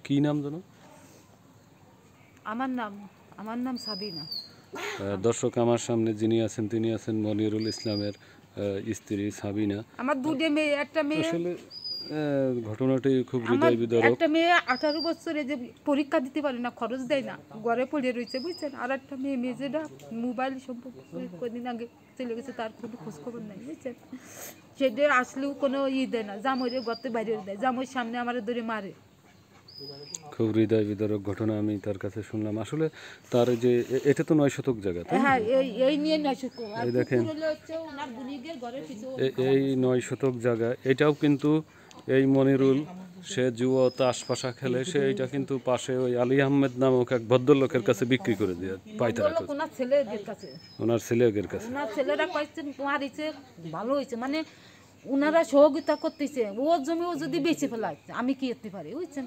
কি নাম জানো? আমার নাম সাবিনা। দর্শক, আমার সামনে যিনি আছেন তিনি আছেন মনিরুল ইসলামের স্ত্রী সাবিনা। আমার দুটো মেয়ে, একটা মেয়ে আসলে ঘটনাটি খুব হৃদয় বিদারক। একটা মেয়ে 18 বছরে যে পরীক্ষা দিতে পারে না, খরচ দেয় না, ঘরে পড়ে রয়েছে বুঝছেন। আর একটা মেয়ে যেটা মোবাইল সম্পর্কে কদিন আগে চলে গেছে, তার কোনো খোঁজ খবর নাই বুঝছেন। সেটা আসলেও কোনো দেয় না, জামইরে গর্তে বাইরে দেয়, জামইর সামনে আমার ধরে মারে। খুব হৃদয় বিদারক ঘটনা আমি তার কাছে শুনলাম। আসলে তার যে এটা তো 9 শতক জায়গা, তাই হ্যাঁ, এই নিয়ে 9 শতক। আর এই দেখেন হচ্ছে ওনার বুনিদের ঘরের পিছনে এই 9 শতক জায়গা, এটাও কিন্তু এই মনিরুল সে জুয়া তাসপাশা খেলে, সে এটা কিন্তু পাশে ওই আলী আহমেদ নামক এক ভদ্রলোকের কাছে বিক্রি করে দিয়ে পাইতারা কাছে, ওনার ছেলেদের কাছে, ওনার ছেলেদের কাছে। ওনার ছেলেরা কয়েকজন মারিছে, ভালো হয়েছে, মানে ওনারা সহযোগিতা করতেছে। ওর জমি ও যদি বেঁচে ফেলায় আমি কি করতে পারি বুঝছেন।